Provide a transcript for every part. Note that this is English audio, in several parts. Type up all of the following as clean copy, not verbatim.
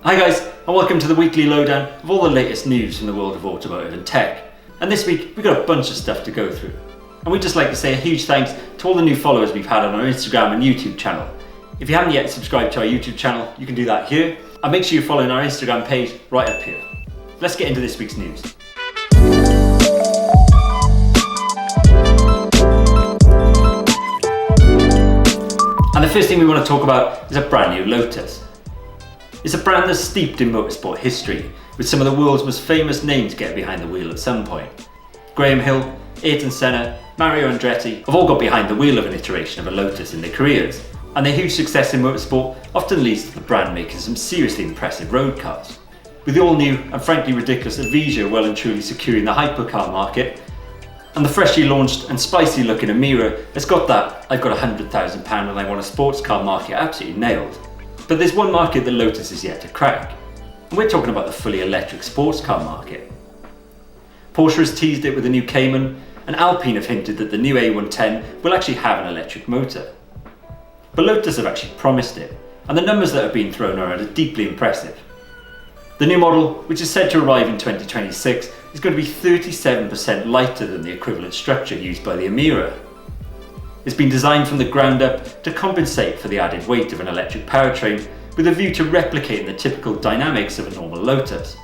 Hi guys, and welcome to the weekly lowdown of all the latest news from the world of automotive and tech. And this week we've got a bunch of stuff to go through. And we'd just like to say a huge thanks to all the new followers we've had on our Instagram and YouTube channel. If you haven't yet subscribed to our YouTube channel, you can do that here. And make sure you're following our Instagram page right up here. Let's get into this week's news. And the first thing we want to talk about is a brand new Lotus. It's a brand that's steeped in motorsport history, with some of the world's most famous names getting behind the wheel at some point. Graham Hill, Ayrton Senna, Mario Andretti have all got behind the wheel of an iteration of a Lotus in their careers, and their huge success in motorsport often leads to the brand making some seriously impressive road cars. With the all-new and frankly ridiculous Evija well and truly securing the hypercar market, and the freshly launched and spicy looking Emira has got that "I've got £100,000 and I want a sports car" market absolutely nailed. But there's one market that Lotus is yet to crack, and we're talking about the fully electric sports car market. Porsche has teased it with the new Cayman, and Alpine have hinted that the new A110 will actually have an electric motor. But Lotus have actually promised it, and the numbers that have been thrown around are deeply impressive. The new model, which is said to arrive in 2026, is going to be 37% lighter than the equivalent structure used by the Emira. It's been designed from the ground up to compensate for the added weight of an electric powertrain, with a view to replicating the typical dynamics of a normal Lotus.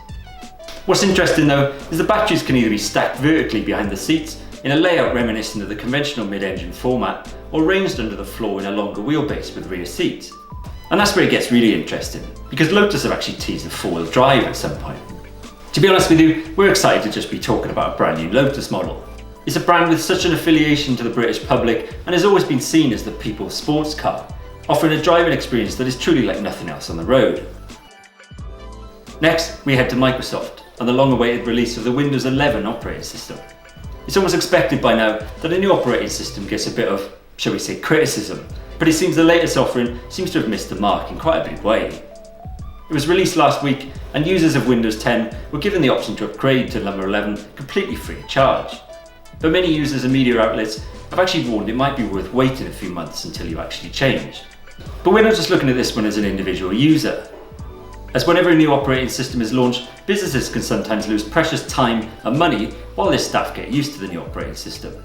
What's interesting though is the batteries can either be stacked vertically behind the seats in a layout reminiscent of the conventional mid-engine format, or ranged under the floor in a longer wheelbase with rear seats. And that's where it gets really interesting, because Lotus have actually teased a four-wheel drive at some point. To be honest with you, we're excited to just be talking about a brand new Lotus model. It's a brand with such an affiliation to the British public and has always been seen as the people's sports car, offering a driving experience that is truly like nothing else on the road. Next, we head to Microsoft and the long-awaited release of the Windows 11 operating system. It's almost expected by now that a new operating system gets a bit of, shall we say, criticism, but it seems the latest offering seems to have missed the mark in quite a big way. It was released last week, and users of Windows 10 were given the option to upgrade to number 11 completely free of charge. But many users and media outlets have actually warned it might be worth waiting a few months until you actually change. But we're not just looking at this one as an individual user, as whenever a new operating system is launched, businesses can sometimes lose precious time and money while their staff get used to the new operating system.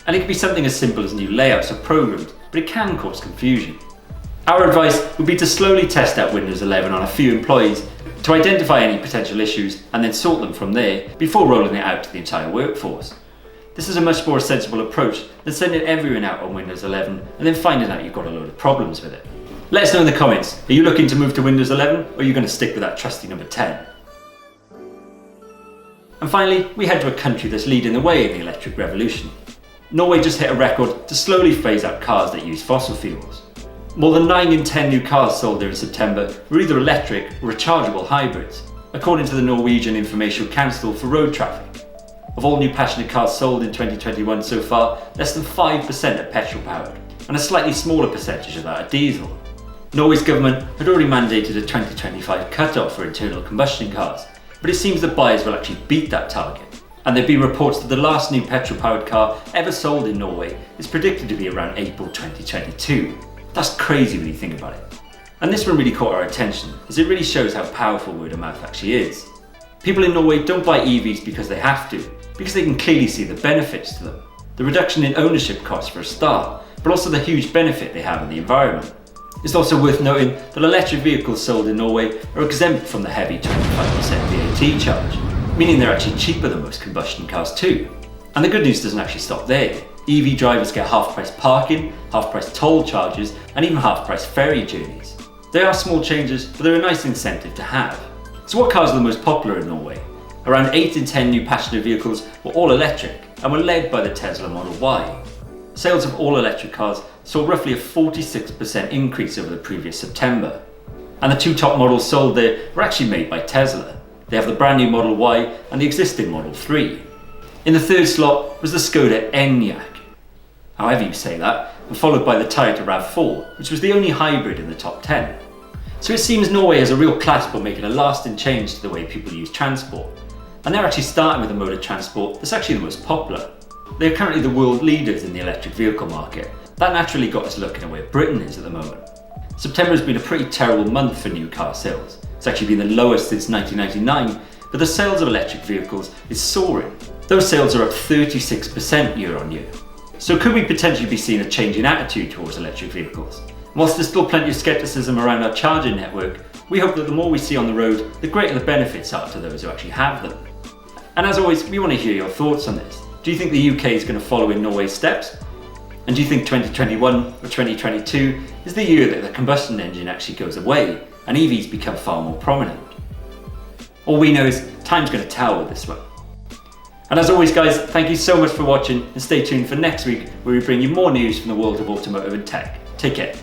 And it can be something as simple as new layouts or programs, but it can cause confusion. Our advice would be to slowly test out Windows 11 on a few employees to identify any potential issues and then sort them from there before rolling it out to the entire workforce. This is a much more sensible approach than sending everyone out on Windows 11 and then finding out you've got a load of problems with it. Let us know in the comments, are you looking to move to Windows 11 or are you going to stick with that trusty number 10? And finally, we head to a country that's leading the way in the electric revolution. Norway just hit a record to slowly phase out cars that use fossil fuels. More than 9 in 10 new cars sold there in September were either electric or rechargeable hybrids, according to the Norwegian Information Council for Road Traffic. Of all new passenger cars sold in 2021 so far, less than 5% are petrol powered, and a slightly smaller percentage of that are diesel. Norway's government had already mandated a 2025 cut-off for internal combustion cars, but it seems that buyers will actually beat that target. And there have been reports that the last new petrol-powered car ever sold in Norway is predicted to be around April 2022. That's crazy when you think about it. And this one really caught our attention, as it really shows how powerful word of mouth actually is. People in Norway don't buy EVs because they have to, because they can clearly see the benefits to them. The reduction in ownership costs for a start, but also the huge benefit they have in the environment. It's also worth noting that electric vehicles sold in Norway are exempt from the heavy 25% VAT charge, meaning they're actually cheaper than most combustion cars too. And the good news doesn't actually stop there. EV drivers get half-price parking, half-price toll charges, and even half-price ferry journeys. They are small changes, but they're a nice incentive to have. So what cars are the most popular in Norway? Around 8 in 10 new passenger vehicles were all electric and were led by the Tesla Model Y. Sales of all electric cars saw roughly a 46% increase over the previous September. And the two top models sold there were actually made by Tesla. They have the brand new Model Y and the existing Model 3. In the third slot was the Skoda Enyaq, however you say that, and followed by the Toyota RAV4, which was the only hybrid in the top 10. So it seems Norway has a real clasp on making a lasting change to the way people use transport. And they're actually starting with a mode of transport that's actually the most popular. They're currently the world leaders in the electric vehicle market. That naturally got us looking at where Britain is at the moment. September has been a pretty terrible month for new car sales, It's actually been the lowest since 1999, but the sales of electric vehicles is soaring. Those sales are up 36% year on year. So could we potentially be seeing a change in attitude towards electric vehicles? Whilst there's still plenty of scepticism around our charging network, we hope that the more we see on the road, the greater the benefits are to those who actually have them. And as always, we want to hear your thoughts on this. Do you think the UK is going to follow in Norway's steps? And do you think 2021 or 2022 is the year that the combustion engine actually goes away and EVs become far more prominent? All we know is time's going to tell with this one. And as always guys, thank you so much for watching and stay tuned for next week where we bring you more news from the world of automotive and tech. Take care.